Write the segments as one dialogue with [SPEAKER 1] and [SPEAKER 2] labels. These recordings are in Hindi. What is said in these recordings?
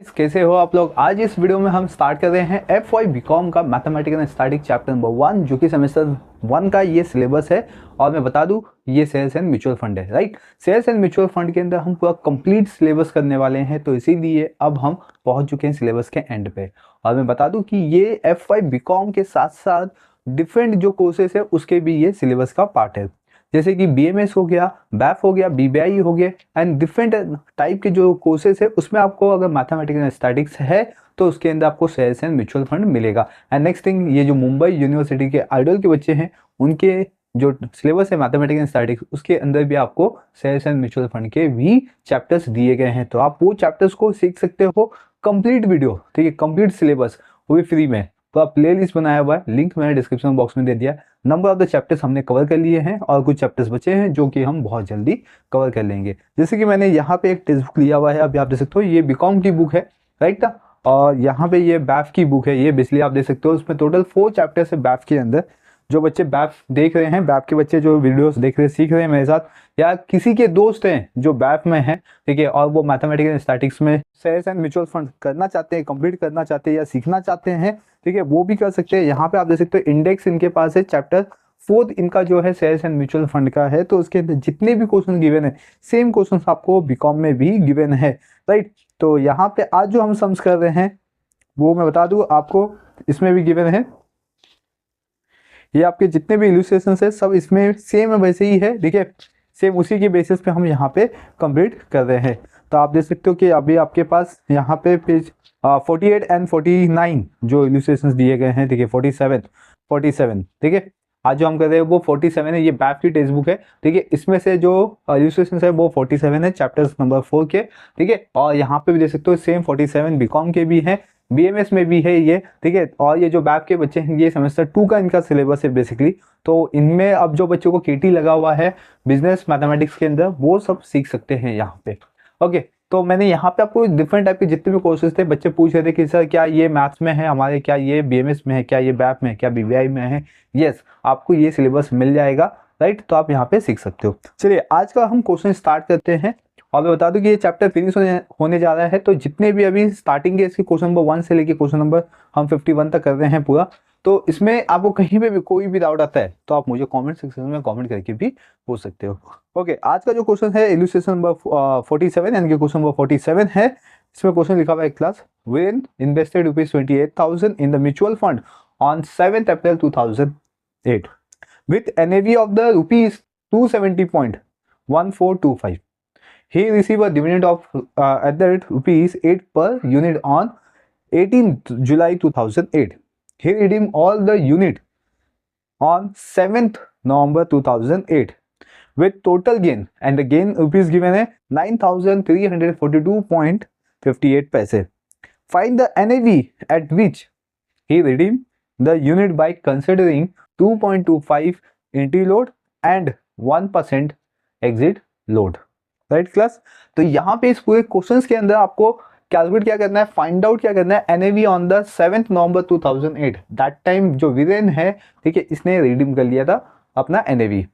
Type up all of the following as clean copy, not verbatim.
[SPEAKER 1] कैसे हो आप लोग। आज इस वीडियो में हम स्टार्ट कर रहे हैं FY बीकॉम का mathematics and statistics chapter number 1 जो कि सेमेस्टर 1 का ये सिलेबस है। और मैं बता दूं ये सेल्स एंड म्यूचुअल फंड है, right. Sales and mutual fund के अंदर हम पूरा कंप्लीट सिलेबस करने वाले हैं, तो इसीलिए अब हम पहुंच चुके हैं सिलेबस के एंड पे। और मैं बता दूं कि ये FY बीकॉम के साथ साथ डिफरेंट जो कोर्सेस है उसके भी ये सिलेबस का पार्ट है, जैसे कि BMS हो गया, BAF हो गया, BBI हो गया एंड डिफरेंट टाइप के जो कोर्सेस है उसमें आपको अगर मैथमेटिक्स एंड स्टैटिस्टिक्स है तो उसके अंदर आपको सेल्स एंड म्यूचुअल फंड मिलेगा। एंड नेक्स्ट थिंग, ये जो मुंबई यूनिवर्सिटी के आइडल के बच्चे हैं उनके जो सिलेबस है मैथमेटिक्स एंड स्टैटिस्टिक्स उसके अंदर भी आपको सेल्स एंड म्यूचुअल फंड के भी चैप्टर्स दिए गए हैं, तो आप वो चैप्टर्स को सीख सकते हो। कंप्लीट वीडियो, ठीक है, कंप्लीट सिलेबस वो भी फ्री में। तो आप प्ले लिस्ट बनाया हुआ है, लिंक मैंने डिस्क्रिप्शन बॉक्स में दे दिया। नंबर ऑफ द चैप्टर्स हमने कवर कर लिए हैं और कुछ चैप्टर्स बचे हैं जो कि हम बहुत जल्दी कवर कर लेंगे। जैसे कि मैंने यहाँ पे एक टेक्स्ट बुक लिया हुआ है, अभी आप देख सकते हो ये बीकॉम की बुक है, राइट ना। और यहाँ पे ये बैफ की बुक है, ये बिजली आप देख सकते हो। उसमें टोटल 4 चैप्टर्स है बैफ के अंदर। जो बच्चे बैफ देख रहे हैं, बैफ के बच्चे जो वीडियोस देख रहे हैं, सीख रहे हैं मेरे साथ, या किसी के दोस्त हैं जो बैफ में हैं, ठीक है, और वो मैथमेटिक्स एंड स्टैटिस्टिक्स में सेल्स एंड म्यूचुअल फंड करना चाहते हैं, कंप्लीट करना चाहते हैं या सीखना चाहते हैं, ठीक है, वो भी कर सकते हैं। यहाँ पे आप देख सकते हो इंडेक्स इनके पास है, चैप्टर 4 इनका जो है सेल्स एंड म्यूचुअल फंड का है। तो उसके अंदर जितने भी क्वेश्चन गिवन है सेम क्वेश्चन आपको बीकॉम में भी गिवन है, राइट। तो यहाँ पे आज जो हम सम्स कर रहे हैं वो मैं बता दूं आपको, इसमें भी गिवन है। ये आपके जितने भी इलस्ट्रेशन है सब इसमें सेम है, वैसे ही है, ठीक है, सेम उसी के बेसिस पे हम यहाँ पे कंप्लीट कर रहे हैं। तो आप देख सकते हो कि अभी आपके पास यहाँ पे पेज 48 एंड 49 जो इलस्ट्रेशन दिए गए हैं, ठीक है, 47, ठीक है। आज जो हम कर रहे हैं वो 47 है, ये बैफ की टेक्स्ट बुक है, ठीक है। इसमें से जो इलस्ट्रेशन है वो 47 है, चैप्टर्स नंबर 4 के, ठीक है। और यहाँ पे भी देख सकते हो सेम 47 बीकॉम के भी हैं, BMS में भी है ये, ठीक है। और ये जो बैफ के बच्चे हैं ये सेमेस्टर 2 का इनका सिलेबस है बेसिकली। तो इनमें अब जो बच्चों को KT लगा हुआ है बिजनेस मैथमेटिक्स के अंदर वो सब सीख सकते हैं यहाँ पे, ओके। तो मैंने यहाँ पे आपको डिफरेंट टाइप के जितने भी कोर्सेज थे, बच्चे पूछ रहे थे कि सर क्या ये मैथ्स में है हमारे, क्या ये BMS में है, क्या ये बैफ में है, क्या BBI में है। यस, आपको ये सिलेबस मिल जाएगा, राइट। तो आप यहाँ पे सीख सकते हो। चलिए आज का हम क्वेश्चन स्टार्ट करते हैं। और मैं बता दूं कि ये चैप्टर फिनिश होने जा रहा है, तो जितने भी अभी स्टार्टिंग के इसके क्वेश्चन नंबर 1 से लेके क्वेश्चन नंबर हम 51 तक कर रहे हैं पूरा। तो इसमें आपको कहीं पे भी कोई भी डाउट आता है तो आप मुझे कमेंट सेक्शन में कमेंट करके भी पूछ सकते हो, ओके। आज का जो क्वेश्चन है इलस्ट्रेशन नंबर 47 यानी कि क्वेश्चन नंबर 47 है। इसमें क्वेश्चन लिखा हुआ है class Viren invested ₹28,000 in the mutual fund on 7 April 2008 with NAV of the ₹270.1425. He received a dividend of at the rate ₹8 per unit on 18th July 2008. He redeemed all the unit on 7th November 2008 with total gain, and the gain rupees given है 9,342.58 पैसे. Find the NAV at which he redeemed the unit by considering 2.25 entry load and 1% exit load, right class. तो यहाँ पे इस पूरे क्वेश्चंस के अंदर आपको कैलकुलेट क्या करना है, फाइंड आउट क्या करना है, NAV on the 7 November 2008। That time जो वीरेन है, ठीक है, इसने रिडीम कर लिया था अपना NAV,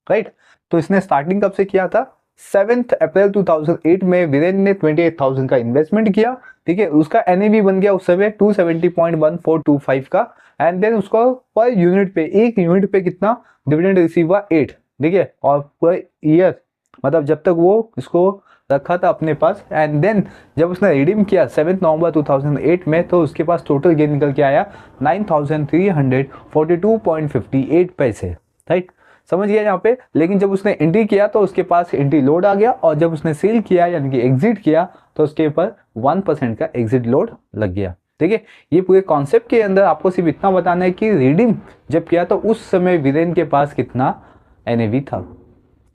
[SPEAKER 1] राइट। तो इसने स्टार्टिंग कब से किया था, 7 अप्रैल 2008 में वीरेन ने 28,000 का इन्वेस्टमेंट किया, ठीक है। उसका NAV बन गया उस समय 270.1425 का। एंड देन उसको पर यूनिट पे, एक यूनिट पे कितना डिविडेंड रिसीव हुआ 8, ठीक है। और पर ईयर मतलब जब तक वो इसको रखा था अपने पास, एंड देन जब उसने रिडीम किया 7 नवंबर 2008 में, तो उसके पास टोटल गेन निकल के आया 9,342.58 पैसे, राइट। समझ गया यहाँ पे। लेकिन जब उसने एंट्री किया तो उसके पास एंट्री लोड आ गया, और जब उसने सेल किया यानी कि एग्जिट किया तो उसके ऊपर 1% का एग्जिट लोड लग गया, ठीक है। ये पूरे कॉन्सेप्ट के अंदर आपको सिर्फ इतना बताना है कि रिडीम जब किया तो उस समय वीरेन के पास कितना NAV था।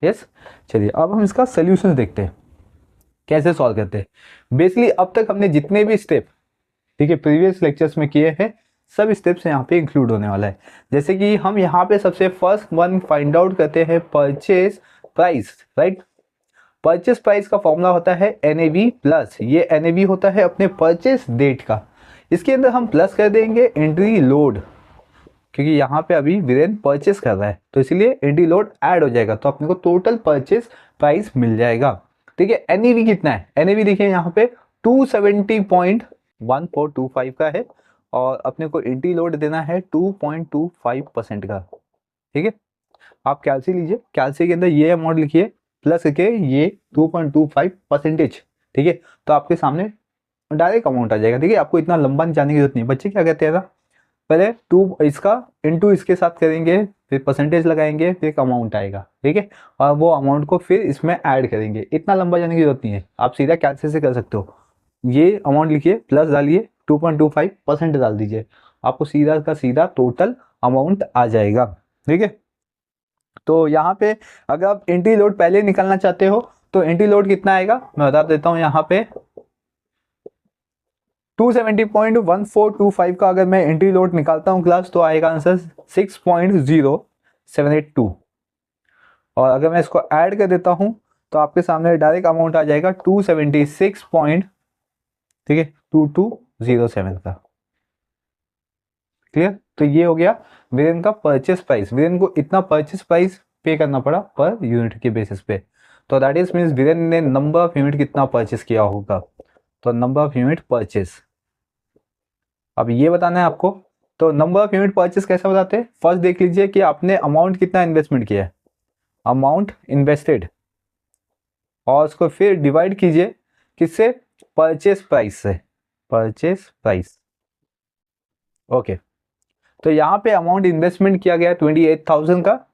[SPEAKER 1] यस, चलिए अब हम इसका सोल्यूशन देखते हैं कैसे सॉल्व करते हैं। बेसिकली अब तक हमने जितने भी स्टेप, ठीक है, प्रीवियस लेक्चर्स में किए हैं, सब स्टेप्स यहाँ पे इंक्लूड होने वाला है। जैसे कि हम यहाँ पे सबसे फर्स्ट वन फाइंड आउट करते हैं purchase price, right. Purchase price का फॉर्मूला होता है NAV प्लस ये NAV होता है अपने परचेज डेट का। इसके अंदर हम प्लस कर देंगे एंट्री लोड, क्योंकि यहाँ पे अभी वीरेन परचेस कर रहा है तो इसीलिए एंट्री लोड ऐड हो जाएगा, तो अपने को टोटल परचेस प्राइस मिल जाएगा, ठीक है। NAV कितना है, NAV देखिए यहाँ पे 270.1425 का है और अपने को एंटी लोड देना है 2.25% का। ठीक है, आप कैलसी लीजिए, कैलसी के अंदर ये अमाउंट लिखिए प्लस के ये 2.25%। ठीक है, तो आपके सामने डायरेक्ट अमाउंट आ जाएगा। ठीक है, आपको इतना लंबा नहीं जाने की जरूरत नहीं। बच्चे क्या कहते हैं ना, पहले टू इसका इनटू इसके साथ करेंगे, फिर परसेंटेज लगाएंगे, फिर एक अमाउंट आएगा। ठीक है, और वो अमाउंट को फिर इसमें ऐड करेंगे। इतना लंबा जाने की जरूरत नहीं है, आप सीधा कैलसी से कर सकते हो। ये अमाउंट लिखिए, प्लस डालिए, 2.25% डाल दीजिए, आपको सीधा का सीधा टोटल अमाउंट आ जाएगा। ठीक है, तो यहाँ पे अगर आप एंट्री लोड पहले निकालना चाहते हो तो एंट्री लोड कितना आएगा मैं बता देता हूँ। यहाँ पे 270.1425 का अगर मैं एंट्री लोड निकालता हूँ क्लास, तो आएगा आंसर 6.0782। और अगर मैं इसको ऐड कर देता हूँ तो आपके सामने डायरेक्ट अमाउंट आ जाएगा 276 पॉइंट, ठीक है, 2207 का। क्लियर, तो ये हो गया वीरेन का परचेस प्राइस। वीरेन को इतना परचेस प्राइस पे करना पड़ा पर यूनिट के बेसिस पे। तो दैट इज मीन्स वीरेन ने नंबर ऑफ यूनिट कितना परचेस किया होगा, तो नंबर ऑफ यूनिट परचेस। अब ये बताना है आपको, तो नंबर ऑफ यूनिट परचेस कैसे बताते हैं। फर्स्ट देख लीजिए कि आपने अमाउंट कितना इन्वेस्टमेंट किया है, अमाउंट इन्वेस्टेड, और उसको फिर डिवाइड कीजिए किससे, परचेस प्राइस से, परचेस प्राइस। ओके, तो यहाँ पे अमाउंट इन्वेस्टमेंट किया गया 28,000 का,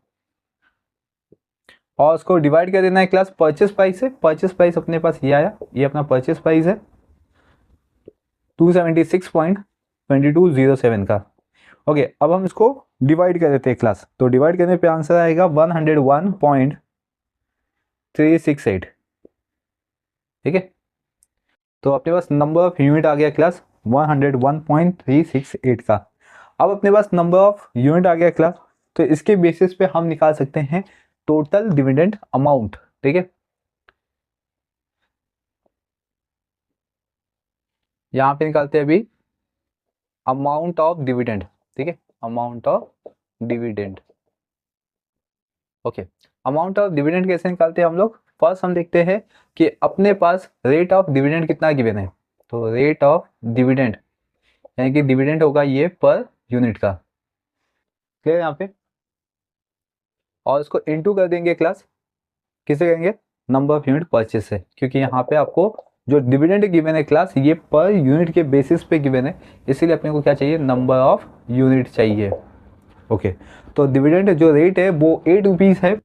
[SPEAKER 1] और उसको डिवाइड कर देना है क्लास परचेस प्राइस से। परचेस प्राइस अपने पास ये आया, ये अपना परचेस प्राइस है 276.2207 का। ओके, अब हम इसको डिवाइड कर देते हैं क्लास, तो डिवाइड करने पे आंसर आएगा 101.368। ठीक है, तो अपने पास नंबर ऑफ यूनिट आ गया क्लास 101.368 का। अब अपने पास नंबर ऑफ यूनिट आ गया क्लास, तो इसके बेसिस पे हम निकाल सकते हैं टोटल डिविडेंड अमाउंट। ठीक है, यहां पे निकालते हैं अभी अमाउंट ऑफ डिविडेंड। ठीक है, amount of dividend. Okay, amount of dividend कैसे निकालते हैं हम लोग। फर्स्ट हम देखते हैं कि अपने पास रेट ऑफ डिविडेंड कितना गिवन है, तो रेट ऑफ डिविडेंड यानी कि डिविडेंड होगा ये पर यूनिट का। क्लियर यहाँ पे, और इसको इनटू कर देंगे क्लास, किसे करेंगे, नंबर ऑफ यूनिट परचेस है, क्योंकि यहाँ पे आपको जो डिविडेंड गिवन है क्लास ये पर यूनिट के बेसिस पे गिवन है, इसीलिए अपने को क्या चाहिए, नंबर ऑफ यूनिट चाहिए। ओके, तो डिविडेंड जो रेट है वो 8 रुपीज है,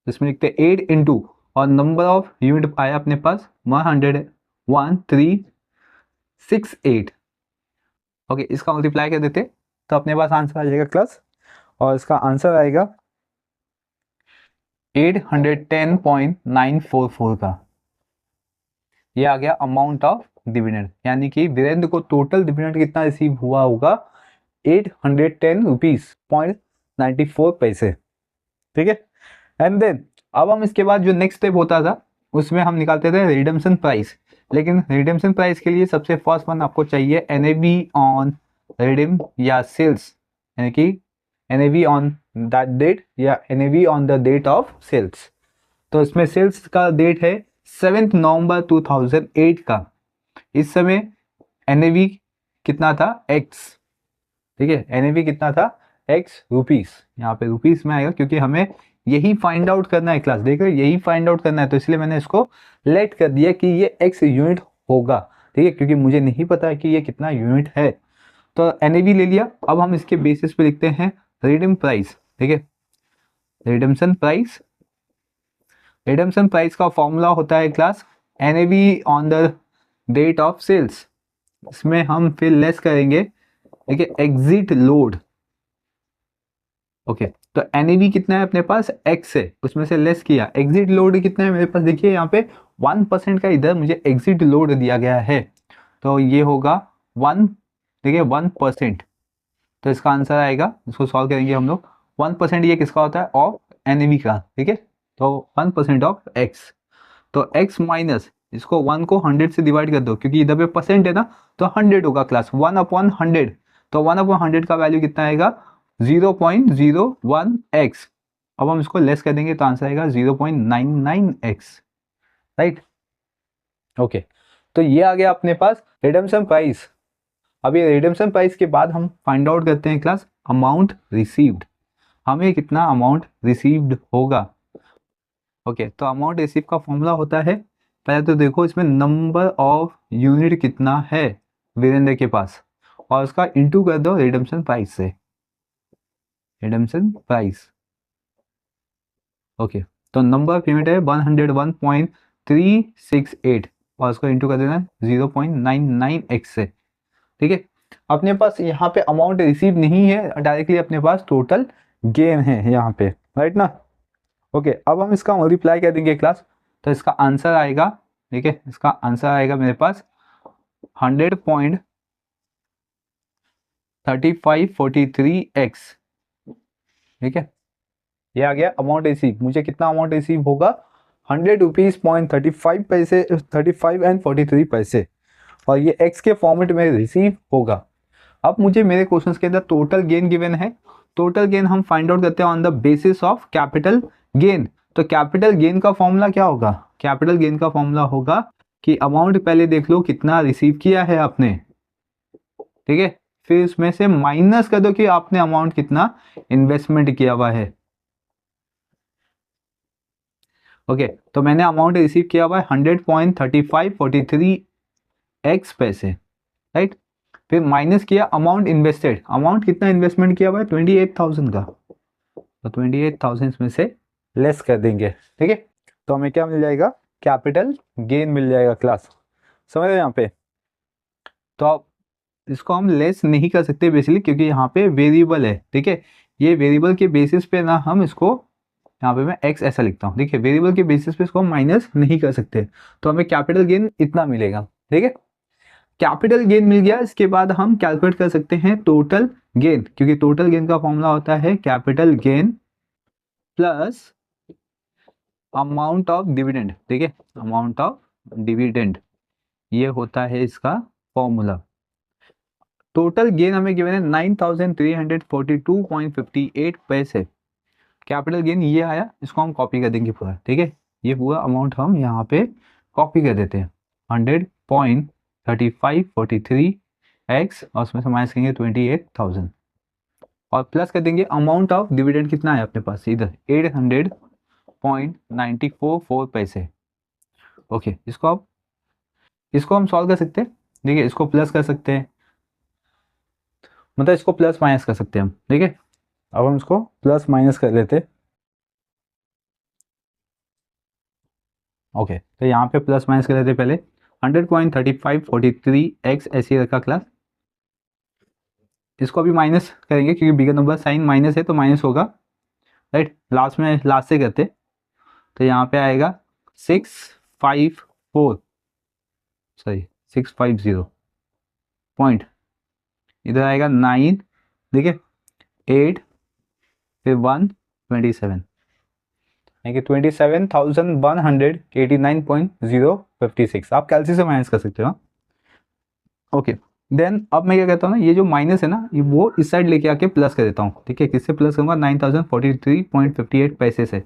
[SPEAKER 1] इसमें लिखते हैं 8 इंटू, और नंबर ऑफ यूनिट आया अपने पास 101.368। ओके, इसका मल्टीप्लाई कर देते तो अपने पास आंसर आ जाएगा क्लास, और इसका आंसर आएगा 810.944 का। ये आ गया अमाउंट ऑफ डिविडेंड, यानी कि वीरेंद्र को टोटल डिविडेंड कितना रिसीव हुआ होगा, 810 रुपीज पॉइंट 94 पैसे। ठीक है, एंड देन अब हम इसके बाद जो नेक्स्ट स्टेप होता था उसमें हम निकालते थे रिडेम्पशन प्राइस। लेकिन रिडेम्पशन प्राइस के लिए सबसे फर्स्ट वन आपको चाहिए एनएवी ऑन रिडीम या सेल्स, यानी कि एनएवी ऑन दैट डेट या NAV on the date of sales. तो इसमें सेल्स का डेट है 7 नवंबर 2008 का। इस समय एनएवी कितना था, एक्स। ठीक है, एनएवी कितना था, एक्स रुपीस। यहाँ पे रुपीस में आएगा क्योंकि हमें यही फाइंड आउट करना है क्लास, देख रहे यही फाइंड आउट करना है, तो इसलिए मैंने इसको लेट कर दिया कि ये एक्स यूनिट होगा। ठीक है, क्योंकि मुझे नहीं पता है कि ये कितना यूनिट है, तो एनएवी ले लिया। अब हम इसके बेसिस पे लिखते हैं रिडीम प्राइस। ठीक है, रिडेम्पशन प्राइस, रिडेम्पशन प्राइस का फॉर्मूला होता है class NAV on the date of sales. इसमें हम फिर लेस करेंगे, ठीक है, एग्जिट लोड। ओके, तो एनएवी कितना है अपने पास, एक्स है, उसमें से लेस किया, एग्जिट लोड कितना है मेरे पास, देखिए यहाँ पे 1% का इधर मुझे एग्जिट लोड दिया गया है, तो ये होगा 1, ठीक है, 1%। तो इसका आंसर आएगा, इसको सॉल्व करेंगे हम लोग, 1% ये किसका होता है, ऑफ एनएवी का। ठीक है, तो 1% ऑफ एक्स, तो एक्स माइनस इसको 1 को 100 से डिवाइड कर दो, क्योंकि इधर पे परसेंट है ना, तो 100 होगा क्लास, 1/100। तो 1/100 का वैल्यू कितना आएगा, 0.01x। अब हम इसको लेस कर देंगे तो आंसर आएगा 0.99x। राइट, ओके, तो ये आ गया अपने पास रिडेम्पशन प्राइस। अब ये रिडेम्पशन प्राइस के बाद हम फाइंड आउट करते हैं क्लास अमाउंट रिसीव्ड, हमें कितना अमाउंट रिसीव्ड होगा। ओके, तो अमाउंट रिसीव का फॉर्मूला होता है, पहले तो देखो इसमें नंबर ऑफ यूनिट कितना है वीरेंद्र के पास, और उसका इंटू कर दो रिडेम्पशन प्राइस से, रिडेम्पशन प्राइस। ओके, तो नंबर ऑफ यूनिट है 101.368 और उसको इंटू कर देना है 0.99x से। ठीक है, अपने पास यहाँ पे अमाउंट रिसीव नहीं है, डायरेक्टली अपने पास टोटल गेन है यहाँ पे, राइट ना। ओके, अब हम इसका मल्टीप्लाई कर देंगे क्लास, तो इसका आंसर आएगा, ठीक है, इसका आंसर आएगा मेरे पास 100.3543x। ठीक है, ये आ गया अमाउंट रिसीव। मुझे कितना अमाउंट रिसीव होगा, 100 रुपीज़.35 पैसे, 35 एंड 43 पैसे, और ये एक्स के फॉर्मेट में रिसीव होगा। अब मुझे मेरे क्वेश्चन के अंदर टोटल गेन गिवन है, टोटल गेन हम फाइंड आउट करते हैं on the basis of capital gain. तो कैपिटल गेन का फॉर्मूला क्या होगा, कैपिटल गेन का फॉर्मूला होगा कि अमाउंट पहले देख लो कितना रिसीव किया है आपने, ठीक है, फिर उसमें से माइनस कर दो कि आपने अमाउंट कितना इन्वेस्टमेंट किया हुआ है। ओके, तो मैंने अमाउंट रिसीव किया हुआ है 100.3543x पैसे, राइट। फिर माइनस किया अमाउंट इन्वेस्टेड, अमाउंट कितना इन्वेस्टमेंट किया हुआ है 28,000 का, तो 28,000 में से लेस कर देंगे। ठीक है, तो हमें क्या मिल जाएगा, कैपिटल गेन मिल जाएगा क्लास, समझ रहे यहाँ पे। तो अब इसको हम लेस नहीं कर सकते बेसिकली, क्योंकि यहाँ पे वेरिएबल है, ठीक है, ये वेरिएबल के बेसिस पे ना हम इसको, यहाँ पे मैं x ऐसा लिखता हूँ, देखिए वेरिएबल के बेसिस पे इसको हम माइनस नहीं कर सकते, तो हमें कैपिटल गेन इतना मिलेगा। ठीक है, कैपिटल गेन मिल गया, इसके बाद हम कैलकुलेट कर सकते हैं टोटल गेन, क्योंकि टोटल गेन का फॉर्मूला होता है capital gain plus amount of dividend. ठीक है, अमाउंट ऑफ डिविडेंड, ये होता है इसका फॉर्मूला। टोटल गेन हमें गिवन है 9342.58 पैसे, कैपिटल गेन ये आया, इसको हम कॉपी कर देंगे पूरा। ठीक है, ये पूरा अमाउंट हम यहाँ पे कॉपी कर देते हैं, 100.3543x और उसमें से माइनस करेंगे 28,000 और प्लस कर देंगे अमाउंट ऑफ डिविडेंड कितना है अपने पास इधर 800.944 पैसे। ओके, इसको हम सॉल्व कर सकते हैं, देखिए इसको प्लस कर सकते हैं, मतलब इसको प्लस माइनस कर सकते हैं हम। ठीक है, अब हम इसको प्लस माइनस कर लेते। ओके, तो यहाँ पे प्लस माइनस कर लेते पहले, 100.3543x ऐसे रखा क्लास, इसको अभी माइनस करेंगे क्योंकि बिगर नंबर साइन माइनस है तो माइनस होगा, राइट, लास्ट में लास्ट से करते, तो यहाँ पे आएगा 650 पॉइंट, इधर आएगा 9, देखिए 8 फिर 127, यानी कि 27,189.056, आप कैलसी से माइनस कर सकते हो। ओके, देन अब मैं क्या कहता हूँ ना, ये जो माइनस है ना, ये वो इस साइड लेके आके प्लस कर देता हूँ। ठीक है, किससे प्लस करूँगा, 9043.58 पैसे से।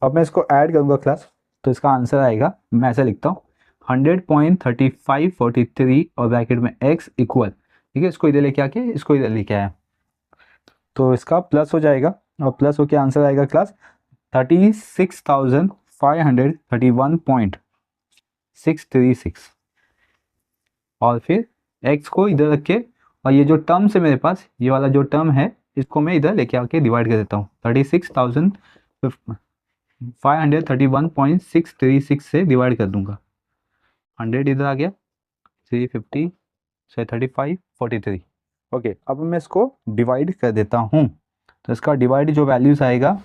[SPEAKER 1] अब मैं इसको ऐड करूँगा क्लास, तो इसका आंसर आएगा, मैं ऐसा लिखता हूँ 100.3543 और ब्रैकेट में x इक्वल, ठीक है, इसको इधर लेके आके इसको इधर लेके आया, तो इसका प्लस हो जाएगा और प्लस होके आंसर आएगा क्लास 36,531.636 और फिर x को इधर रख के, और ये जो टर्म्स है मेरे पास, ये वाला जो टर्म है, इसको मैं इधर लेके आके डिवाइड कर देता हूँ, 36,531.636 से डिवाइड कर दूंगा, 100 इधर आ गया, 350 से 35 43। ओके, अब मैं इसको डिवाइड कर देता हूँ, तो इसका डिवाइड जो वैल्यूज आएगा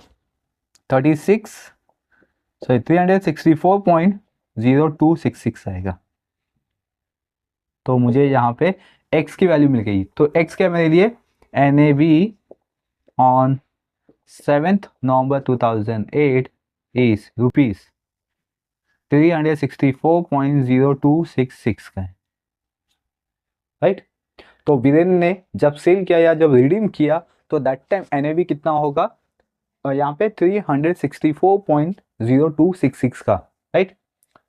[SPEAKER 1] 364.0266 आएगा। तो मुझे यहाँ पे x की वैल्यू मिल गई, तो x क्या मेरे लिए, NAV on 7th November 2008 is rupees 364.0266 का है, राइट। तो वीरेन ने जब सेल किया या जब रिडीम किया तो दैट टाइम NAV कितना होगा, यहाँ पे 364.0266 का, राइट।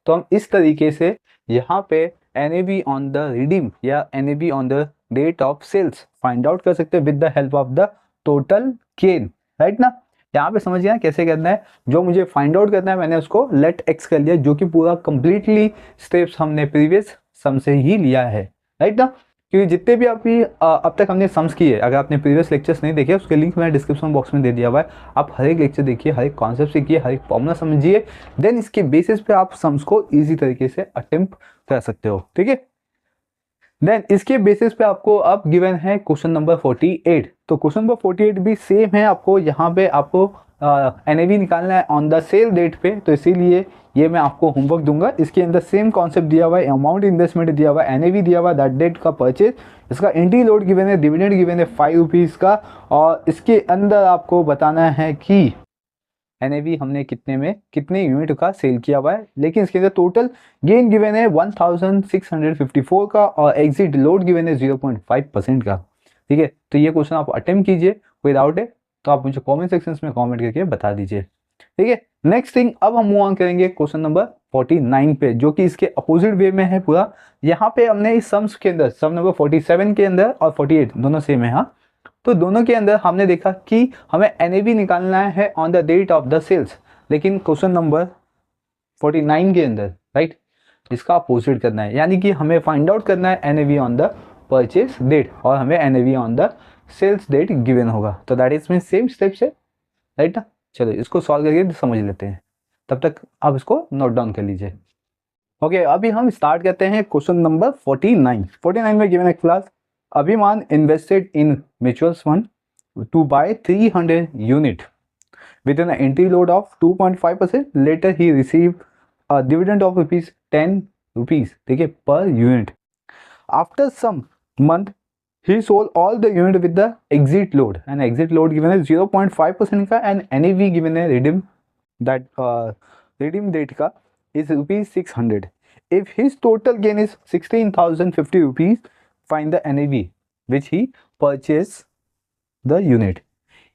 [SPEAKER 1] तो हम इस तरीके से यहाँ पे NAV ऑन द रिडीम या NAV on the date of sales find out कर सकते हैं with the help of the total gain, right ना। यहाँ पे समझ गया कैसे करना है। जो मुझे फाइंड आउट करना है मैंने उसको लेट एक्स कर लिया, जो कि पूरा कंप्लीटली स्टेप्स हमने प्रीवियस सम से ही लिया है, राइट ना। क्योंकि जितने भी अभी अब तक हमने सम्स किए, अगर आपने प्रीवियस लेक्चर्स नहीं देखे उसके लिंक मैंने डिस्क्रिप्शन बॉक्स में दे दिया हुआ है। आप हर एक लेक्चर देखिए, हर एक कॉन्सेप्ट सीखिए, हर एक फॉर्मूला समझिए, देन इसके बेसिस पे आप सम्स को ईजी तरीके से अटेम्प्ट कर सकते हो, ठीक है। देन इसके बेसिस पे आपको अब गिवन है क्वेश्चन नंबर 48। तो क्वेश्चन नंबर 48 भी सेम है, आपको यहाँ पे आपको NAV निकालना है ऑन द सेल डेट पे, तो इसीलिए ये मैं आपको होमवर्क दूंगा। इसके अंदर सेम कॉन्सेप्ट दिया हुआ है, अमाउंट इन्वेस्टमेंट दिया हुआ है, NAV दिया हुआ है, दैट डेट का परचेज, इसका एंट्री लोड गिवन है, डिविडेंड गिवन है 5 रुपीज़ का, और इसके अंदर आपको बताना है कि NAV हमने कितने यूनिट का सेल किया हुआ है। लेकिन इसके अंदर टोटल गेन गिवन है 1654 का और एग्जिट लोड गिवन है 0.5% का, ठीक है। तो ये क्वेश्चन आप अटेम्प्ट कीजिए, कोई डाउट है तो आप मुझे कमेंट सेक्शन में कमेंट करके बता दीजिए, ठीक है। नेक्स्ट थिंग, अब हम मूव ऑन करेंगे क्वेश्चन नंबर 49 पे, जो कि इसके अपोजिट वे में है पूरा। यहाँ पे हमने इस सम्स के अंदर सम नंबर 47 के अंदर और 48 दोनों सेम है, हाँ। तो दोनों के अंदर हमने देखा कि हमें NAV निकालना है on the date of the sales, लेकिन क्वेश्चन नंबर 49 के अंदर, राइट, इसका अपोजिट करना है, यानी कि हमें फाइंड आउट करना है NAV on the purchase date और हमें NAV on the sales date given होगा। तो that is mean same steps है, राइट ना। चलो इसको सॉल्व करके समझ लेते हैं, तब तक आप इसको नोट डाउन कर लीजिए। ओके, अभी हम स्टार्ट करते हैं क्वेश्चन नंबर 49 में गिवन है class Abhiman invested in mutual fund to buy 300 unit with an entry load of 2.5%. Later he received a dividend of ₹10, ठीक है, per unit. After some month he sold all the unit with the exit load, and exit load given है 0.5% का, and NAV given है redeem date का is ₹600. If his total gain is 16,050 rupees, find the NAV which he purchased the unit।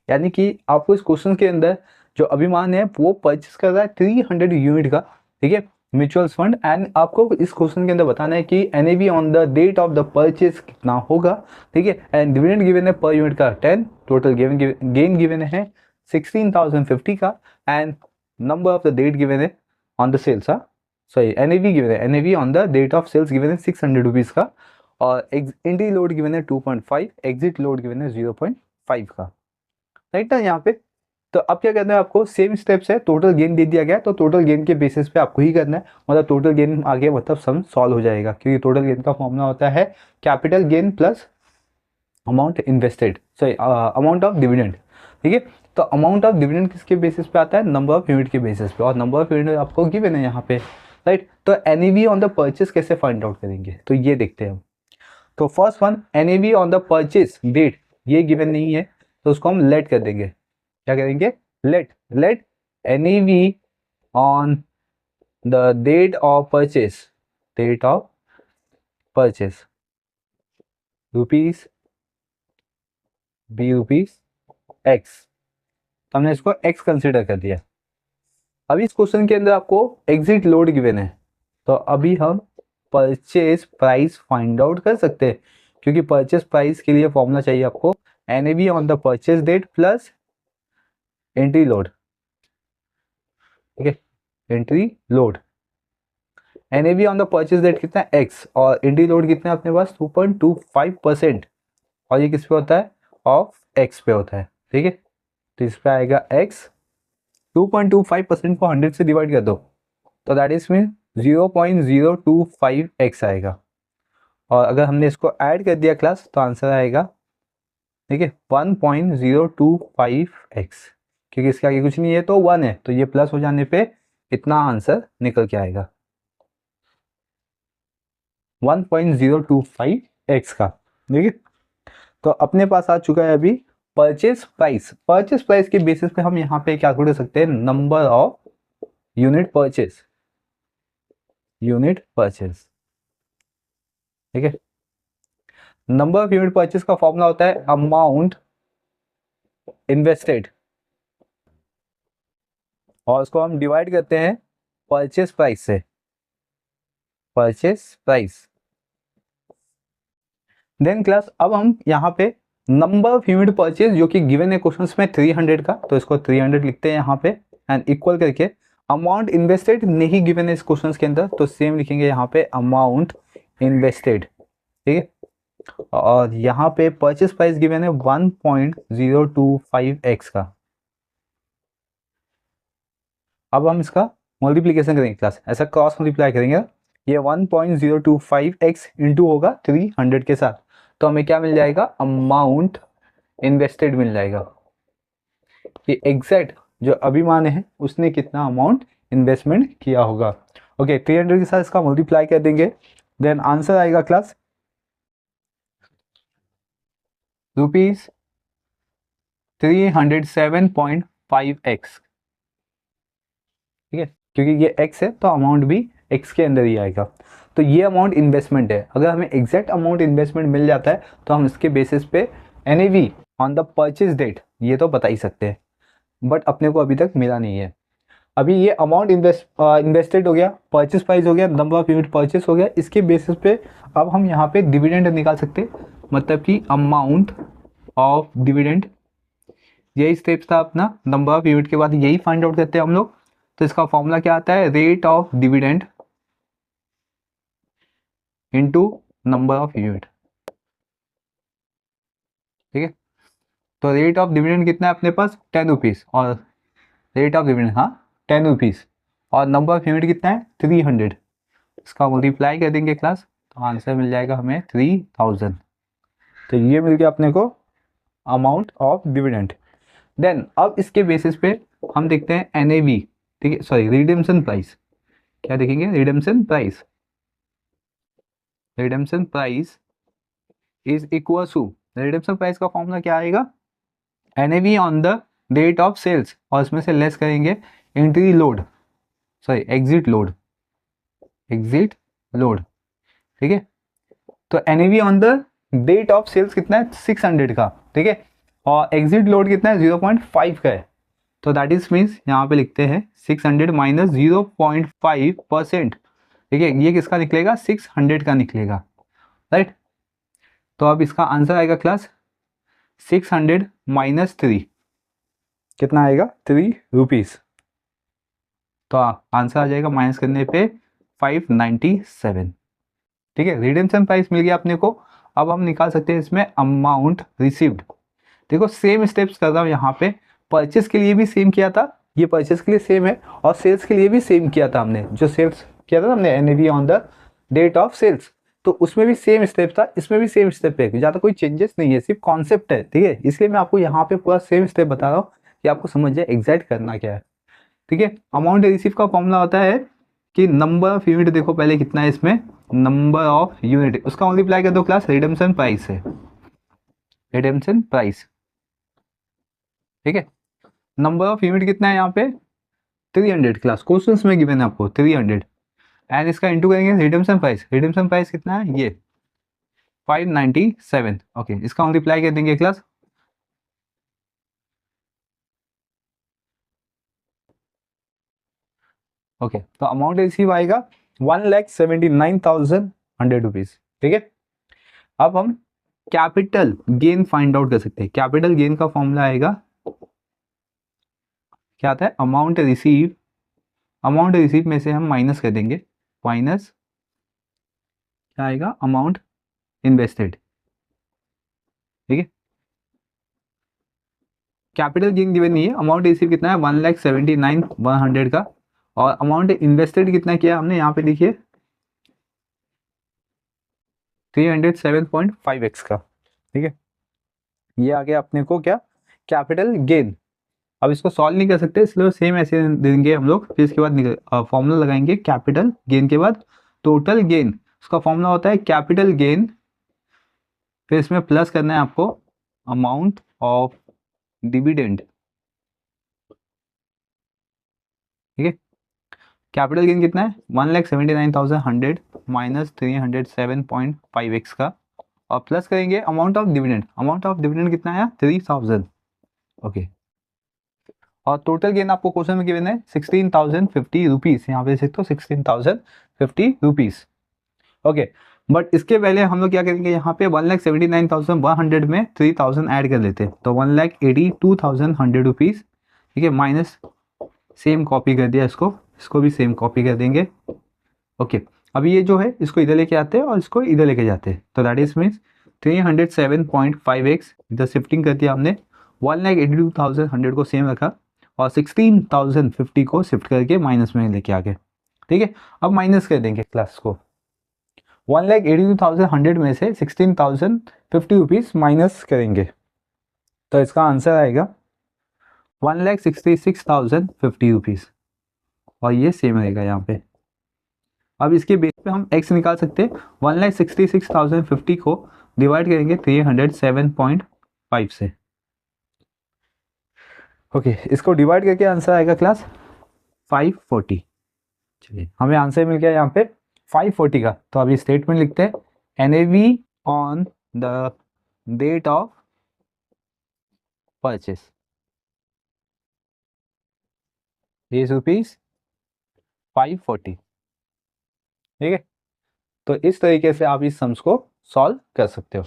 [SPEAKER 1] यानी कि आपको इस क्वेश्चन के अंदर जो अभिमान है वो परचेस कर रहा है 300 यूनिट का, ठीक है, म्यूचुअल फंड, एंड आपको इस क्वेश्चन के अंदर बताना है कि NAV on the date of the purchase कितना होगा, ठीक है, एंड डिविडेंड गिवन है पर यूनिट का 10, टोटल गेन गिवन है 16,050 का, and number of the date given है on the sales, sorry NAV given है, NAV on the date of sales given है 600 रुपीज़ का, और एंट्री लोड गिवन है 2.5, एग्जिट लोड गिवन है 0.5 का, राइट ना यहाँ पे। तो अब क्या करना है, आपको सेम स्टेप्स है, टोटल गेन दे दिया गया तो टोटल गेन के बेसिस पे आपको ही करना है, मतलब टोटल गेन आगे मतलब सम सॉल्व हो जाएगा, क्योंकि टोटल गेन का फॉर्मूला होता है capital gain plus amount invested, sorry amount of dividend, ठीक है। तो अमाउंट ऑफ डिविडेंड किसके बेसिस पे आता है, नंबर ऑफ यूनिट के बेसिस पे, और नंबर ऑफ यूनिट आपको गिवन है यहाँ पे, राइट। तो NAV ऑन द परचेस कैसे फाइंड आउट करेंगे, तो ये देखते हैं हम। तो first one, NAV on the purchase date, ये गिवन नहीं है तो उसको हम लेट कर देंगे, क्या करेंगे, let NAV on the date of purchase rupees ₹B X, तो हमने इसको X कंसिडर कर दिया। अभी इस क्वेश्चन के अंदर आपको एग्जिट लोड गिवन है, तो अभी हम परचेज प्राइस फाइंड आउट कर सकते हैं, क्योंकि परचेज प्राइस के लिए फॉर्मूला चाहिए आपको NAV on the purchase date plus entry load, ठीक है, entry load. NAV on the purchase date कितना है X, और एंट्री लोड कितना है अपने पास 2.25%, और ये किस पे होता है, ऑफ X पे होता है, ठीक है। तो इस पे आएगा X, 2.25% को 100 से डिवाइड कर दो तो दैट इज मीन 0.025x आएगा, और अगर हमने इसको ऐड कर दिया क्लास तो आंसर आएगा, ठीक है, 1.025x, क्योंकि इसके आगे कुछ नहीं है तो 1 है, तो ये प्लस हो जाने पे इतना आंसर निकल के आएगा 1.025x का, ठीक है। तो अपने पास आ चुका है अभी परचेज प्राइस के बेसिस पे हम यहाँ पे क्या कर सकते हैं, नंबर ऑफ यूनिट परचेज, ठीक है। नंबर ऑफ यूनिट परचेज का फॉर्मूला होता है अमाउंट इन्वेस्टेड, और उसको हम डिवाइड करते हैं परचेज प्राइस से, परचेस प्राइस। देन क्लास अब हम यहाँ पे नंबर ऑफ यूनिट परचेज जो कि गिवन है क्वेश्चन में 300 का, तो इसको 300 लिखते हैं यहाँ पे एंड इक्वल करके अमाउंट इन्वेस्टेड नहीं गिवन है इस क्वेश्चन के अंदर, तो सेम लिखेंगे यहाँ पे अमाउंट इन्वेस्टेड। ठीक है, और यहाँ पे परचेस प्राइस गिवन है 1.025x का। अब हम इसका मल्टीप्लीकेशन करेंगे क्लास, ऐसा क्रॉस मल्टीप्लाई करेंगे, ये 1.025x इंटू होगा 300 के साथ, तो हमें क्या मिल जाएगा, अमाउंट इन्वेस्टेड मिल जाएगा। ये एग्जैक्ट जो अभी माने हैं उसने कितना अमाउंट इन्वेस्टमेंट किया होगा। ओके, 300 के साथ इसका मल्टीप्लाई कर देंगे, देन आंसर आएगा क्लास ₹307.5x। ठीक है, क्योंकि ये x है तो अमाउंट भी x के अंदर ही आएगा। तो ये अमाउंट इन्वेस्टमेंट है। अगर हमें एग्जैक्ट अमाउंट इन्वेस्टमेंट मिल जाता है तो हम इसके बेसिस पे NAV on the purchase date ये तो बता ही सकते हैं, बट अपने को अभी तक मिला नहीं है। अभी ये अमाउंट इन्वेस्टेड हो गया, परचेस प्राइस हो गया, नंबर ऑफ यूनिट परचेस हो गया, इसके बेसिस पे अब हम यहाँ पे डिविडेंड निकाल सकते हैं, मतलब कि अमाउंट ऑफ डिविडेंड। यही स्टेप्स था अपना, नंबर ऑफ यूनिट के बाद यही फाइंड आउट करते हैं हम लोग। तो इसका फॉर्मूला क्या आता है, rate of dividend into number of unit. ठीक है, तो रेट ऑफ डिविडेंड कितना है अपने पास, 10 रुपीज़, और रेट ऑफ डिविडेंड हाँ 10 रुपीज़, और नंबर ऑफ यूनिट कितना है 300। इसका मल्टीप्लाई कर देंगे क्लास, तो आंसर मिल जाएगा हमें 3000। तो ये मिल गया अपने को अमाउंट ऑफ डिविडेंड। देन अब इसके बेसिस पे हम देखते हैं NAV, ठीक है, सॉरी रिडेम्पशन प्राइस। क्या देखेंगे, redemption price. Redemption price is equal to, redemption price का फॉर्मूला क्या आएगा, NAV on the date of sales, और इसमें से लेस करेंगे entry load, sorry exit load, exit load. ठीक है, तो NAV on the date of sales कितना है 600 का, ठीक है, और एग्जिट लोड कितना है 0.5 का है, तो दैट इज मीन्स यहाँ पे लिखते हैं 600 माइनस 0.5%। ठीक है, ये किसका निकलेगा, 600 का निकलेगा, राइट। तो अब इसका आंसर आएगा क्लास 600 माइनस 3, कितना आएगा 3 रुपीज़। तो आंसर आ जाएगा माइनस करने पे 597। ठीक है, रिडेम्पशन प्राइस मिल गया अपने को। अब हम निकाल सकते हैं इसमें अमाउंट रिसीव्ड। देखो सेम स्टेप्स कर रहा हूँ यहाँ पे, परचेस के लिए भी सेम किया था, ये परचेस के लिए सेम है, और सेल्स के लिए भी सेम किया था हमने, जो सेल्स किया था हमने NAV on the date of sales, तो उसमें भी सेम स्टेप था, इसमें भी सेम स्टेप है, ज़्यादा कोई चेंजेस नहीं है, सिर्फ कॉन्सेप्ट है। ठीक है, इसलिए मैं आपको यहाँ पे पूरा सेम स्टेप बता रहा हूँ कि आपको समझ जाए एग्जैक्ट करना क्या है। ठीक है, अमाउंट रिसीव का फॉर्मूला होता है कि नंबर ऑफ यूनिट, देखो पहले कितना है इसमें, नंबर ऑफ यूनिट, उसका मल्टीप्लाई कर दो क्लास रिडेम्पशन प्राइस है, रिडेम्पशन प्राइस। ठीक है, नंबर ऑफ यूनिट कितना है यहाँ पे 300, क्लास क्वेश्चंस में गिवन है आपको 300, एंड इसका इंटू करेंगे रिडेम्पशन प्राइस। रिडेम्पशन प्राइस कितना है ये 597। ओके, इसका मल्टीप्लाई कर देंगे क्लास, ओके, तो अमाउंट रिसीव आएगा 1,79,100 रुपीज़। ठीक है, अब हम कैपिटल गेन फाइंड आउट कर सकते हैं। कैपिटल गेन का फॉर्मूला आएगा, क्या आता है, अमाउंट रिसीव, अमाउंट रिसीव में से हम माइनस कर देंगे, माइनस क्या आएगा, अमाउंट इन्वेस्टेड। ठीक है, कैपिटल गेन गिवन नहीं है, अमाउंट रिसीव कितना है 1,79,100 का, और अमाउंट इन्वेस्टेड कितना किया हमने यहाँ पे देखिए 307.5x का। ठीक है, ये आ गया अपने को क्या, कैपिटल गेन। अब इसको सॉल्व नहीं कर सकते, इसलिए सेम ऐसे देंगे हम लोग, फिर इसके बाद फॉर्मूला लगाएंगे कैपिटल गेन के बाद टोटल गेन। उसका फॉर्मूला होता है कैपिटल गेन, फिर इसमें प्लस करना है आपको अमाउंट ऑफ डिविडेंड। ठीक है, कैपिटल गेन कितना है 1,79,100 माइनस 307.5x का, और प्लस करेंगे amount of dividend. Amount of dividend कितना है 3000। ओके, और टोटल गेन आपको क्वेश्चन में गिवन है 16,050 रुपीज़, यहाँ पे देख सकते हो 16,050 रुपीज़। ओके, बट इसके पहले हम लोग क्या करेंगे, यहाँ पे 1,79,100 में 3,000 ऐड कर लेते हैं, तो 1,82,100 रुपीज़, ठीक है, माइनस, सेम कॉपी कर दिया इसको भी सेम कॉपी कर देंगे। ओके, अभी ये जो है इसको इधर लेके आते हैं और इसको इधर लेके जाते हैं, तो दैट इज मीन्स 307.5x इधर शिफ्टिंग कर दिया हमने, 1,82,100 को सेम रखा और 16,050 को शिफ्ट करके माइनस में लेके आ गए, ठीक है। अब माइनस कर देंगे क्लास को, 1,82,100 में से 16,050 रुपीज़ माइनस करेंगे, तो इसका आंसर आएगा 1,66,050 रुपीज़, और ये सेम रहेगा यहाँ पे। अब इसके बेस पे हम x निकाल सकते हैं, 1,66,050 को डिवाइड करेंगे 307.5 से। ओके, इसको डिवाइड करके आंसर आएगा क्लास 540। चलिए, हमें आंसर मिल गया यहाँ पे 540 का। तो अभी स्टेटमेंट लिखते हैं, NAV on the date of purchase is ₹540, ठीक है। तो इस तरीके से आप इस सम्स को सॉल्व कर सकते हो।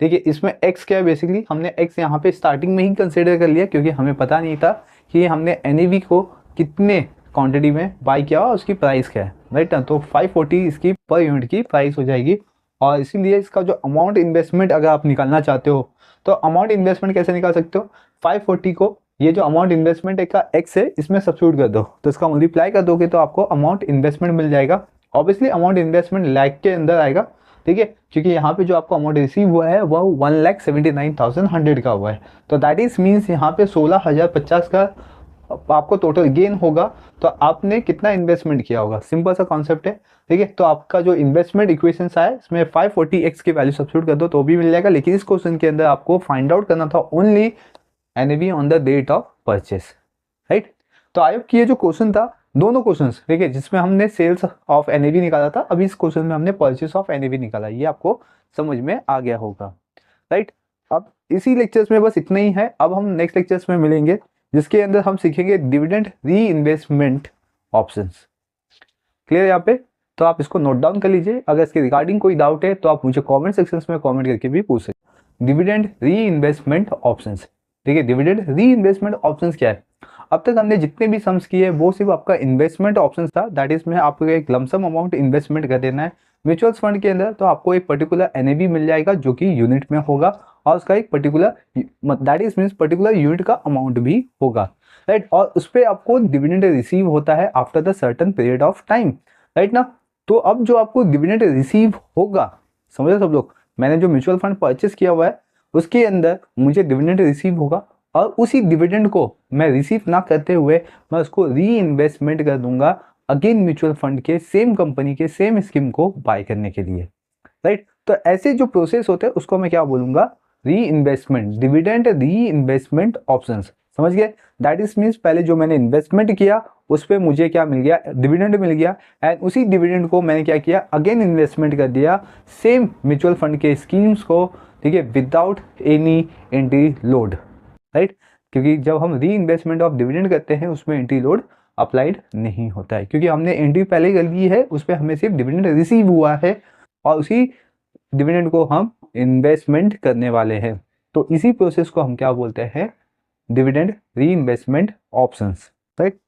[SPEAKER 1] देखिए, इसमें x क्या है, बेसिकली हमने x यहाँ पे स्टार्टिंग में ही कंसिडर कर लिया, क्योंकि हमें पता नहीं था कि हमने NAV को कितने क्वांटिटी में बाई किया और उसकी प्राइस क्या है, राइट ना। तो 540 इसकी पर यूनिट की प्राइस हो जाएगी, और इसीलिए इसका जो अमाउंट इन्वेस्टमेंट अगर आप निकालना चाहते हो, तो अमाउंट इन्वेस्टमेंट कैसे निकाल सकते हो, 540 को ये जो अमाउंट इन्वेस्टमेंट का x है इसमें सब्स्टिट्यूट कर दो, तो इसका मल्टीप्लाई कर दोगे तो आपको अमाउंट इन्वेस्टमेंट मिल जाएगा। ऑब्वियसली अमाउंट इन्वेस्टमेंट लैख के अंदर आएगा, ठीक है, क्योंकि यहाँ पे जो आपको अमाउंट रिसीव हुआ है वह 1,79,100 का हुआ है, तो दैट इज मीन्स यहाँ पे 16,050 का आपको टोटल गेन होगा। तो आपने कितना इन्वेस्टमेंट किया होगा, सिंपल सा कॉन्सेप्ट है, ठीक है। तो आपका जो इन्वेस्टमेंट इक्वेशन आया इसमें 540x की वैल्यू सब्स्टिट्यूट कर दो तो भी मिल जाएगा, लेकिन इस क्वेश्चन के अंदर आपको फाइंड आउट करना था only NAV on the date of purchase, right. तो आई होप कि ये जो क्वेश्चन था, दोनों क्वेश्चंस, ठीक है, जिसमें हमने सेल्स ऑफ NAV निकाला था, अभी इस क्वेश्चन में हमने परचेस ऑफ NAV निकाला, ये आपको समझ में आ गया होगा, राइट। अब इसी लेक्चर्स में बस इतना ही है, अब हम नेक्स्ट लेक्चर्स में मिलेंगे जिसके अंदर हम सीखेंगे डिविडेंड री इन्वेस्टमेंट ऑप्शंस। क्लियर यहाँ पे, तो आप इसको नोट डाउन कर लीजिए। अगर इसके रिगार्डिंग कोई डाउट है तो आप मुझे कमेंट सेक्शन में कमेंट करके भी पूछ सकते। डिविडेंड री इन्वेस्टमेंट ऑप्शंस, ठीक है, डिविडेंड री इन्वेस्टमेंट ऑप्शंस क्या है। अब तक हमने जितने भी सम्स किए वो सिर्फ आपका इन्वेस्टमेंट ऑप्शंस था, दैट इज में आपको एक लमसम अमाउंट इन्वेस्टमेंट कर देना है म्यूचुअल फंड के अंदर, तो आपको एक पर्टिकुलर NAV मिल जाएगा जो कि यूनिट में होगा, और उसका एक particular that is means particular unit का अमाउंट भी होगा, राइट। और उस पर आपको डिविडेंड रिसीव होता है after the certain period of time, right ना। तो अब जो आपको डिविडेंड रिसीव होगा, समझो सब लोग, मैंने जो म्यूचुअल फंड परचेस किया हुआ है उसके अंदर मुझे डिविडेंड रिसीव होगा, और उसी डिविडेंड को मैं रिसीव ना करते हुए मैं उसको री इन्वेस्टमेंट कर दूंगा अगेन म्यूचुअल फंड के सेम कंपनी के सेम स्कीम को बाय करने के लिए, राइट। तो ऐसे जो प्रोसेस होते हैं उसको मैं क्या बोलूंगा, री इन्वेस्टमेंट, डिविडेंड री इन्वेस्टमेंट ऑप्शंस, समझ गए। दैट इज मीन्स पहले जो मैंने इन्वेस्टमेंट किया उस पर मुझे क्या मिल गया, डिविडेंड मिल गया, एंड उसी डिविडेंड को मैंने क्या किया, अगेन इन्वेस्टमेंट कर दिया सेम म्यूचुअल फंड के स्कीम्स को, ठीक है, without any entry load, right. क्योंकि जब हम री इन्वेस्टमेंट ऑफ डिविडेंड करते हैं उसमें एंट्री लोड अप्लाइड नहीं होता है, क्योंकि हमने एंट्री पहले कर ली है, उस पर हमें सिर्फ डिविडेंड रिसीव हुआ है और उसी डिविडेंड को हम इन्वेस्टमेंट करने वाले हैं। तो इसी प्रोसेस को हम क्या बोलते हैं, डिविडेंड री इन्वेस्टमेंट ऑप्शंस, राइट।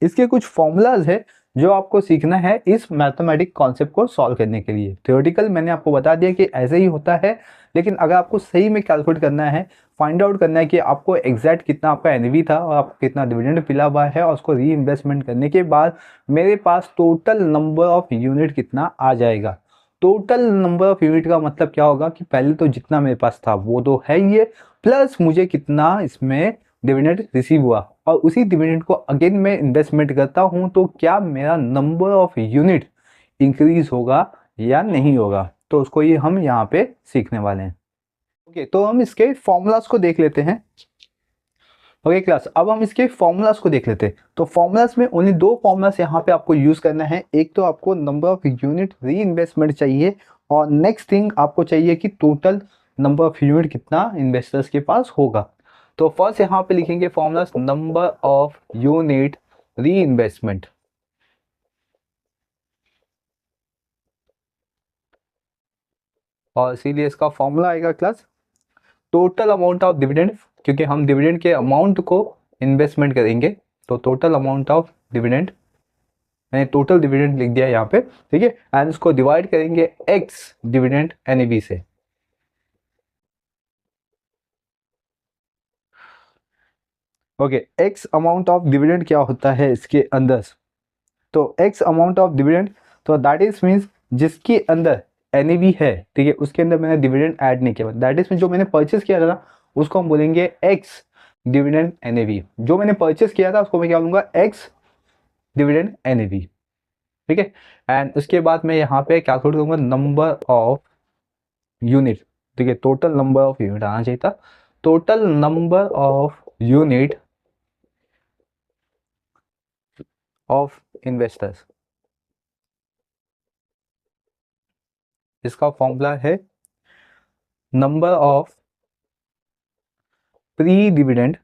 [SPEAKER 1] इसके कुछ फॉर्मूलाज है जो आपको सीखना है इस मैथमेटिक कॉन्सेप्ट को सॉल्व करने के लिए। थ्योरेटिकल मैंने आपको बता दिया कि ऐसे ही होता है, लेकिन अगर आपको सही में कैलकुलेट करना है, फाइंड आउट करना है कि आपको एग्जैक्ट कितना आपका NAV था और आपको कितना डिविडेंड मिला हुआ है, और उसको री इन्वेस्टमेंट करने के बाद मेरे पास टोटल नंबर ऑफ यूनिट कितना आ जाएगा। टोटल नंबर ऑफ यूनिट का मतलब क्या होगा कि पहले तो जितना मेरे पास था वो तो है ही है, प्लस मुझे कितना इसमें डिविडेंड रिसीव हुआ, और उसी डिविडेंड को अगेन मैं इन्वेस्टमेंट करता हूं तो क्या मेरा नंबर ऑफ यूनिट इंक्रीज होगा या नहीं होगा। तो उसको ये हम यहाँ पे सीखने वाले हैं। ओके, तो हम इसके फॉर्मूलाज को देख लेते हैं। ओके क्लास, अब हम इसके फॉर्मूलाज को देख लेते हैं। तो फॉर्मूलाज में ओनली दो फॉर्मूलाज यहाँ पे आपको यूज करना है। एक तो आपको नंबर ऑफ यूनिट री इन्वेस्टमेंट चाहिए, और नेक्स्ट थिंग आपको चाहिए कि टोटल नंबर ऑफ यूनिट कितना इन्वेस्टर्स के पास होगा। तो फर्स्ट यहाँ पे लिखेंगे फॉर्मूलाज, नंबर ऑफ यूनिट री इन्वेस्टमेंट, और इसीलिए इसका फॉर्मूला आएगा class total amount of dividend, क्योंकि हम डिविडेंड के अमाउंट को इन्वेस्टमेंट करेंगे, तो टोटल अमाउंट ऑफ डिविडेंड, मैंने टोटल डिविडेंड लिख दिया यहाँ पे, ठीक है, एंड उसको डिवाइड करेंगे एक्स डिविडेंड एनएवी से। Okay, x amount of dividend क्या होता है इसके अंदर, तो एक्स अमाउंट ऑफ डिविडेंड, तो दैट इज मीन्स जिसके अंदर एनएवी है, ठीक है, उसके अंदर मैंने डिविडेंड ऐड नहीं किया, दैट इज मीन जो मैंने परचेस किया था ना उसको हम बोलेंगे एक्स डिविडेंड एनएवी। जो मैंने परचेस किया था उसको मैं क्या बोलूंगा, एक्स डिविडेंड एनएवी, ठीक है। एंड उसके बाद मैं यहाँ पे कैलकुलेट करूंगा नंबर ऑफ यूनिट, ठीक है, टोटल नंबर ऑफ यूनिट आना चाहिए था, total number of unit of investors. इसका फॉर्मूला है नंबर ऑफ प्री डिविडेंड,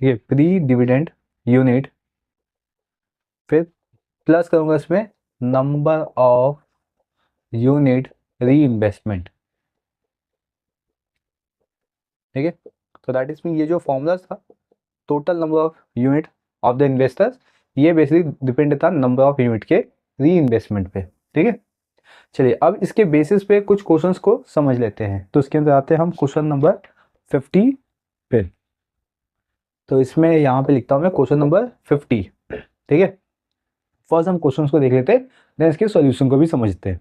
[SPEAKER 1] ये प्री डिविडेंड यूनिट, फिर प्लस करूंगा इसमें नंबर ऑफ यूनिट री इन्वेस्टमेंट, ठीक है। तो दैट इज मीन ये जो फॉर्मूला था total number of unit of the investors, ये बेसिकली डिपेंड था नंबर ऑफ यूनिट के री इन्वेस्टमेंट पे, ठीक है। चलिए अब इसके बेसिस पे कुछ क्वेश्चंस को समझ लेते हैं, तो इसके अंदर आते हैं हम क्वेश्चन नंबर 50 पे। तो इसमें यहाँ पे लिखता हूँ मैं क्वेश्चन नंबर 50, ठीक है। फर्स्ट हम क्वेश्चन को देख लेते हैं, देन इसके सॉल्यूशन को भी समझते हैं।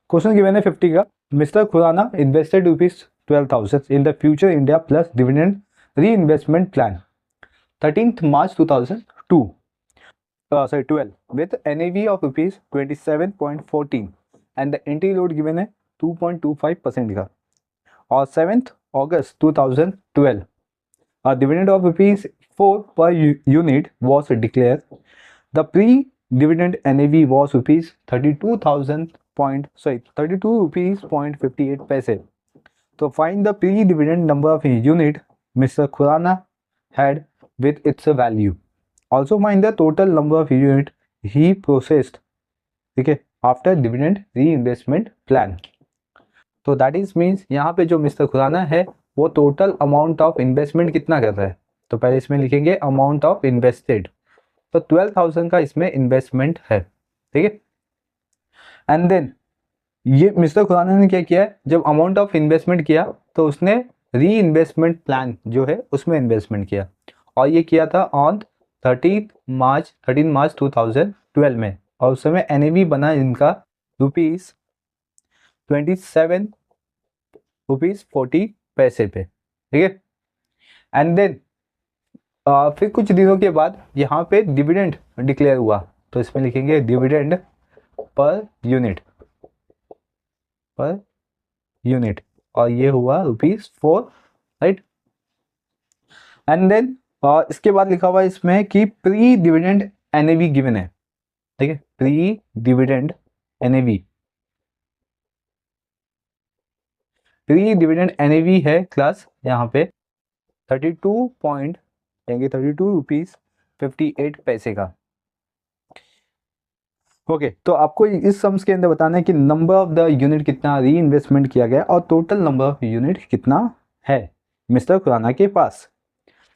[SPEAKER 1] क्वेश्चन गिवन है 50 का, mister Khurana invested ₹12,000 in the future India plus dividend reinvestment plan 13th March 2002 12 with NAV of ₹27.14 and the entry load given है 2.25% का, और 7th August 2012 a dividend of ₹4 per unit was declared. The pre-dividend NAV was ₹32.58. So find the pre-dividend number of unit Mr. Khurana had with its value. Also find the total number of unit he processed, ठीक है, after dividend reinvestment plan. तो दैट इज मीन्स यहाँ पे जो मिस्टर खुराना है वो टोटल अमाउंट ऑफ इन्वेस्टमेंट कितना कर रहा है, तो पहले इसमें लिखेंगे अमाउंट ऑफ इन्वेस्टेड, तो 12,000 का इसमें इन्वेस्टमेंट है, ठीक है। एंड देन ये मिस्टर खुराना ने क्या किया है, जब अमाउंट ऑफ इन्वेस्टमेंट किया तो उसने री इन्वेस्टमेंट प्लान जो है उसमें इन्वेस्टमेंट किया, और ये किया था ऑन 13 मार्च 2012 में, और उस समय एनएवी बना इनका ₹27.40 पे, ठीक है। एंड देन फिर कुछ दिनों के बाद यहाँ पे डिविडेंड डिक्लेयर हुआ, तो इसमें लिखेंगे डिविडेंड पर यूनिट, और ये हुआ ₹4, राइट। एंड देन इसके बाद लिखा हुआ है इसमें कि प्री डिविडेंड एनएवी गिवन है, ठीक है, pre dividend NAV, pre dividend NAV है क्लास यहाँ पे 32.58 का। ओके, तो आपको इस सम्स के अंदर बताना है कि नंबर ऑफ द यूनिट कितना री इन्वेस्टमेंट किया गया और टोटल नंबर ऑफ यूनिट कितना है मिस्टर खुराना के पास,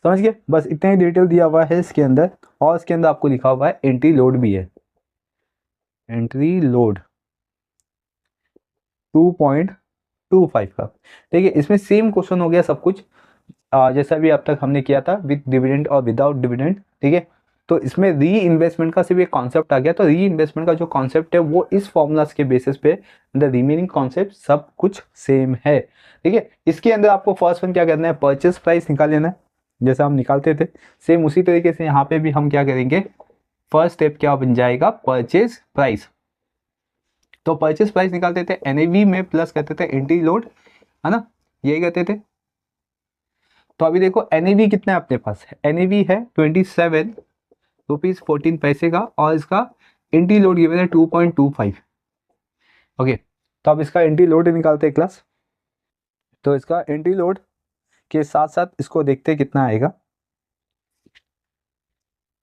[SPEAKER 1] समझ गए। बस इतना ही डिटेल दिया हुआ है इसके अंदर, और इसके अंदर आपको लिखा हुआ है एंट्री लोड भी है, एंट्री लोड 2.25 का, ठीक है। इसमें सेम क्वेश्चन हो गया सब कुछ जैसा भी अब तक हमने किया था विद डिविडेंड और विदाउट डिविडेंड, ठीक है। तो इसमें री इन्वेस्टमेंट का सिर्फ एक कॉन्सेप्ट आ गया, तो री इन्वेस्टमेंट का जो कॉन्सेप्ट है वो इस फॉर्मूलाज के बेसिस पे द रिमेनिंग कॉन्सेप्ट सब कुछ सेम है, ठीक है। इसके अंदर आपको फर्स्ट वन क्या करना है, परचेस प्राइस निकाल लेना है, जैसा हम निकालते थे सेम उसी तरीके से यहाँ पे भी हम क्या करेंगे, फर्स्ट स्टेप क्या बन जाएगा, परचेज प्राइस। तो परचेस प्राइस निकालते थे एनएवी में प्लस करते थे एंट्री लोड, है ना, यही करते थे। तो अभी देखो एनएवी कितना है अपने पास, एनएवी है ₹27.14 का, और इसका एंट्री लोड गिवन है 2.25। ओके, तो अब इसका एंट्री लोड निकालते हैं क्लास, तो इसका एंट्री लोड के साथ साथ इसको देखते हैं कितना आएगा।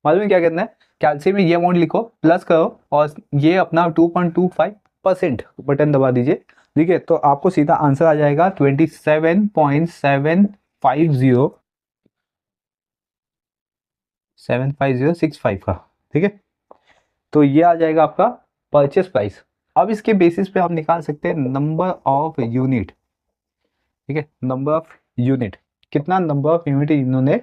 [SPEAKER 1] मालूम है क्या करना है, कैलसी में ये अमाउंट लिखो, प्लस करो और ये अपना 2.25% बटन दबा दीजिए। ठीक है, तो आपको सीधा आंसर आ जाएगा 27.750 का। ठीक है, तो ये आ जाएगा आपका परचेस प्राइस। अब इसके बेसिस पे आप निकाल सकते हैं नंबर ऑफ यूनिट। ठीक है, नंबर ऑफ यूनिट, कितना नंबर ऑफ यूनिट इन्होंने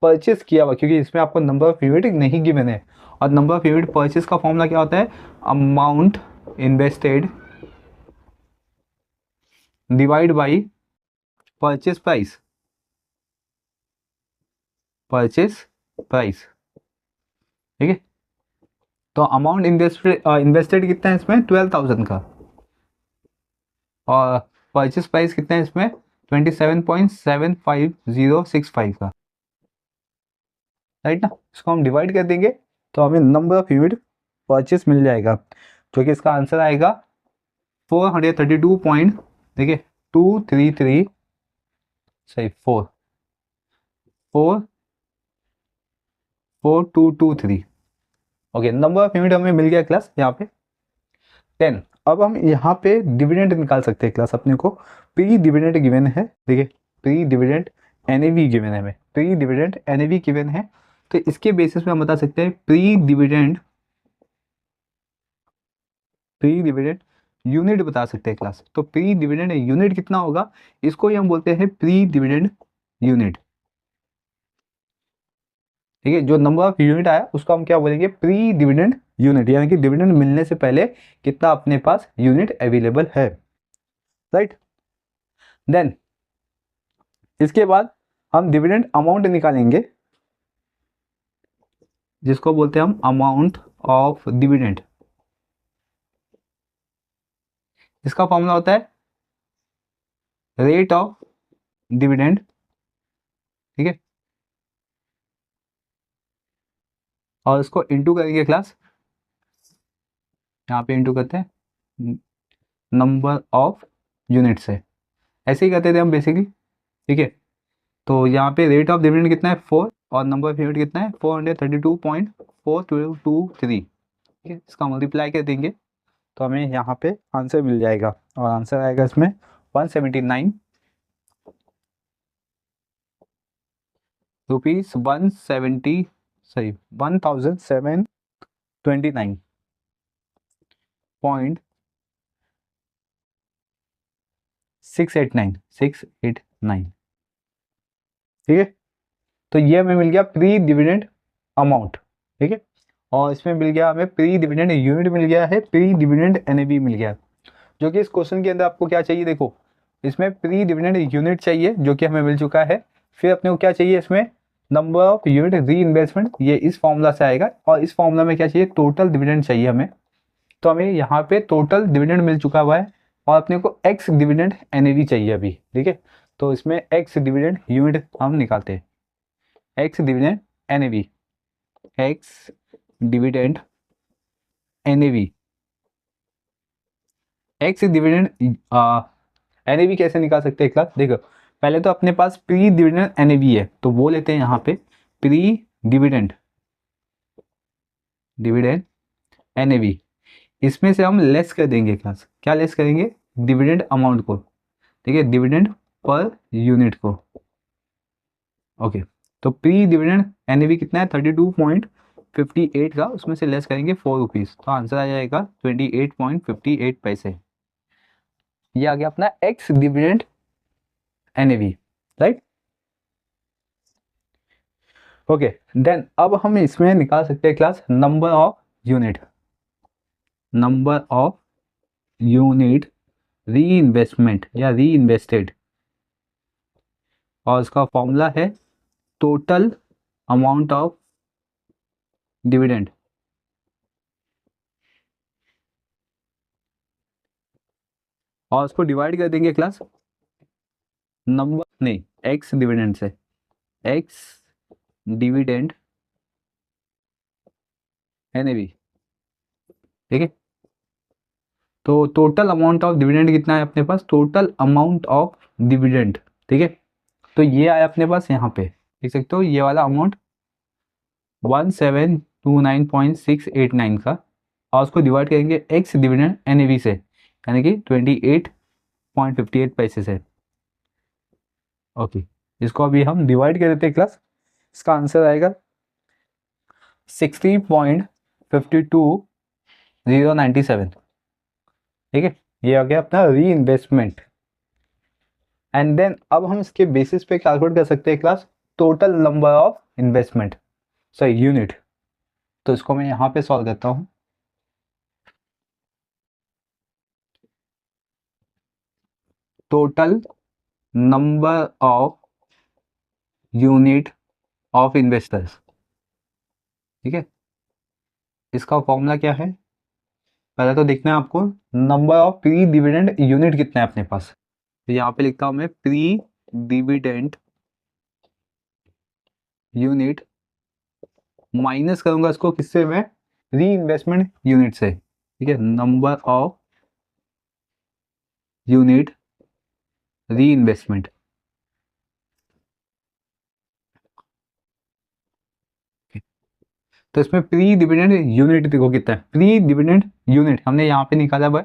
[SPEAKER 1] परचेस किया हुआ, क्योंकि इसमें आपको नंबर ऑफ यूनिट नहीं गिवन है। और नंबर ऑफ यूनिट परचेस का फॉर्मूला क्या होता है, amount invested divide by purchase price, purchase price. ठीक है, तो अमाउंट इन्वेस्टेड कितना है इसमें, 12,000 का, और परचेस प्राइस कितना है इसमें, 27.75065 का। राइट ना, इसको हम डिवाइड कर देंगे तो हमें नंबर ऑफ यूनिट परचेस मिल जाएगा, जो कि इसका आंसर आएगा 432 पॉइंट, देखिए 233, सही 44223। ओके, नंबर ऑफ यूनिट हमें मिल गया क्लास यहाँ पे 10। अब हम यहाँ पे डिविडेंड निकाल सकते हैं क्लास, अपने को प्री डिविडेंड गिवन है। देखिए, प्री डिविडेंड एनएवी गिवन है, हमें प्री डिविडेंड एनएवी गिवन है, तो इसके बेसिस पे हम बता सकते हैं प्री डिविडेंड यूनिट बता सकते हैं क्लास। तो प्री डिविडेंड यूनिट कितना होगा, इसको ही हम बोलते हैं प्री डिविडेंड यूनिट। ठीक है, जो नंबर ऑफ यूनिट आया उसको हम क्या बोलेंगे, प्री डिविडेंड यूनिट, यानी कि डिविडेंड मिलने से पहले कितना अपने पास यूनिट अवेलेबल है। राइट, देन इसके बाद हम डिविडेंड अमाउंट निकालेंगे, जिसको बोलते हैं हम अमाउंट ऑफ डिविडेंड। इसका फॉर्मूला होता है रेट ऑफ डिविडेंड। ठीक है, और इसको इंटू करेंगे क्लास, यहाँ पे इंटू करते हैं नंबर ऑफ यूनिट से, ऐसे ही करते थे हम बेसिकली। ठीक है, तो यहाँ पे रेट ऑफ डिविडेंड कितना है 4, और नंबर ऑफ यूनिट कितना है 432.4223। ठीक है, इसका मल्टीप्लाई कर देंगे तो हमें यहाँ पे आंसर मिल जाएगा, और आंसर आएगा इसमें 179 रुपीज 170, सही 1729.689। ठीक है, तो ये हमें मिल गया प्री डिविडेंड अमाउंट। ठीक है, और इसमें मिल गया हमें प्री डिविडेंड यूनिट मिल गया है, प्री डिविडेंड एनएवी मिल गया, जो कि इस क्वेश्चन के अंदर आपको क्या चाहिए, देखो इसमें प्री डिविडेंड यूनिट चाहिए जो कि हमें मिल चुका है, फिर अपने को क्या चाहिए इसमें नंबर ऑफ यूनिट री इन्वेस्टमेंट, ये इस फॉर्मूला से आएगा, और इस फॉर्मूला में क्या चाहिए, टोटल डिविडेंड चाहिए हमें। तो हमें यहाँ पे टोटल डिविडेंड मिल चुका हुआ है, और अपने को एक्स डिविडेंड एनएवी चाहिए अभी। ठीक है, तो इसमें एक्स डिविडेंड यूनिट हम निकालते हैं, x dividend NAV, x dividend NAV, x dividend NAV कैसे निकाल सकते हैं क्लास, देखो पहले तो अपने पास प्री डिविडेंड एनएवी है, तो वो लेते हैं यहाँ पे प्री डिविडेंड एनएवी, इसमें से हम लेस कर देंगे क्लास, क्या लेस करेंगे, डिविडेंड अमाउंट को। ठीक है, डिविडेंड पर यूनिट को। ओके, तो प्री डिविडेंड एनएवी कितना है 32.58 का, उसमें से लेस करेंगे 4 रुपीज़, तो आंसर आ जाएगा 28.58 पैसे। ये आ गया अपना ex dividend NAV. Right, okay, then अब हम इसमें निकाल सकते हैं class number of unit, number of unit reinvestment या री इन्वेस्टेड, और इसका फॉर्मूला है टोटल अमाउंट ऑफ डिविडेंड, और उसको डिवाइड कर देंगे क्लास नंबर नहीं एक्स डिविडेंड से, एक्स डिविडेंड एनएवी। ठीक है, तो टोटल अमाउंट ऑफ डिविडेंड कितना है अपने पास, टोटल अमाउंट ऑफ डिविडेंड। ठीक है, तो ये आया अपने पास यहाँ पे, देख सकते हो ये वाला अमाउंट 29.689 का, और उसको डिवाइड करेंगे एक्स डिविडेंड एनएवी से, यानी कि 28.58 पैसे से। ओके, इसको अभी हम डिवाइड कर देते हैं क्लास। इसका आंसर आएगा 60.52097। ठीक है, ये आ गया अपना री इन्वेस्टमेंट। एंड देन अब हम इसके बेसिस पे कैलकुलेट कर सकते हैं class total number of investment, सही यूनिट। तो इसको मैं यहाँ पे सॉल्व करता हूँ। Total number of unit of investors. ठीक है, इसका फॉर्मूला क्या है, पहले तो देखना है आपको number of pre dividend unit कितना है अपने पास। तो यहाँ पे लिखता हूँ मैं प्री डिविडेंड यूनिट, माइनस करूंगा इसको किससे, मैं री इन्वेस्टमेंट यूनिट से। ठीक है, नंबर ऑफ यूनिट री इन्वेस्टमेंट। तो इसमें प्री डिविडेंड यूनिट देखो कितना है, प्री डिविडेंड यूनिट हमने यहाँ पे निकाला है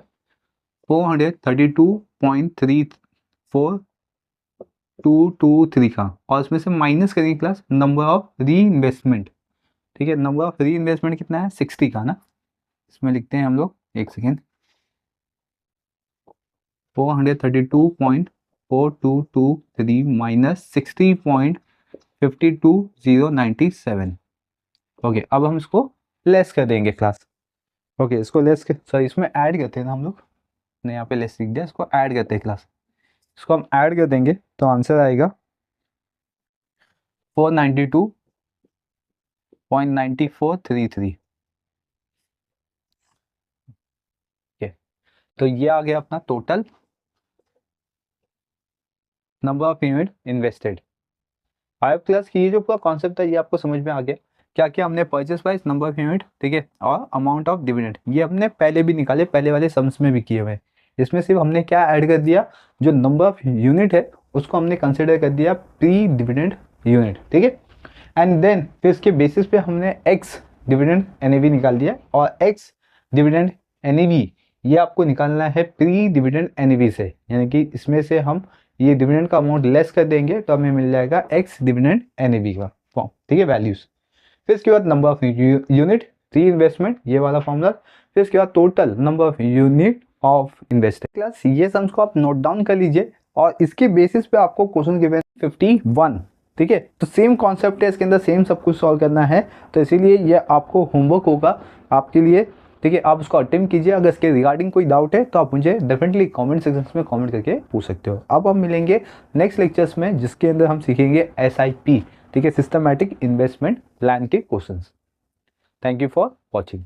[SPEAKER 1] 432.34223 का, और इसमें से माइनस करेंगे क्लास नंबर ऑफ री इन्वेस्टमेंट। ठीक है, नंबर ऑफ री इन्वेस्टमेंट कितना है 60 का ना, इसमें लिखते हैं हम लोग, एक सेकेंड, 432.4223 माइनस 60.52097। ओके, अब हम इसको लेस कर देंगे क्लास। ओके, इसको लेस कर, सॉरी इसमें ऐड करते हैं ना हम लोग ने, यहाँ पे लेस लिख दिया, इसको ऐड करते हैं क्लास। इसको हम ऐड कर देंगे तो आंसर आएगा 492.9433। ओके, तो ये आ गया अपना total number of unit invested. Five class की ये जो पूरा कॉन्सेप्ट है ये आपको समझ में आ गया। क्या क्या हमने purchase price, number of unit, ठीक है, और अमाउंट ऑफ डिविडेंड, ये हमने पहले भी निकाले, पहले वाले सम्स में भी किए हुए। इसमें सिर्फ हमने क्या ऐड कर दिया, जो नंबर ऑफ यूनिट है उसको हमने कंसिडर कर दिया प्री डिविडेंड यूनिट। ठीक है, एंड देन फिर इसके बेसिस पे हमने एक्स डिविडेंड एनएवी निकाल दिया, और एक्स डिविडेंड एनएवी ये आपको निकालना है प्री डिविडेंड एनएवी से, यानी कि इसमें से हम ये डिविडेंड का अमाउंट लेस कर देंगे तो हमें मिल जाएगा एक्स डिविडेंड एनएवी का फॉर्म। ठीक है, वैल्यूज। फिर इसके बाद नंबर ऑफ यूनिट री इन्वेस्टमेंट, ये वाला फॉर्मूला। फिर इसके बाद total number of unit of invested. Class ये सम्स को आप नोट डाउन कर लीजिए, और इसके बेसिस पे आपको क्वेश्चन गिवन 51। ठीक है, तो सेम कॉन्सेप्ट है इसके अंदर, सेम सब कुछ सॉल्व करना है, तो इसीलिए ये आपको होमवर्क होगा आपके लिए। ठीक है, आप उसको अटेम्प्ट कीजिए। अगर इसके रिगार्डिंग कोई डाउट है तो आप मुझे डेफिनेटली कमेंट सेक्शन में कमेंट करके पूछ सकते हो। अब हम मिलेंगे नेक्स्ट लेक्चर्स में, जिसके अंदर हम सीखेंगे SIP, ठीक है, सिस्टमैटिक इन्वेस्टमेंट प्लान के questions. Thank you for watching.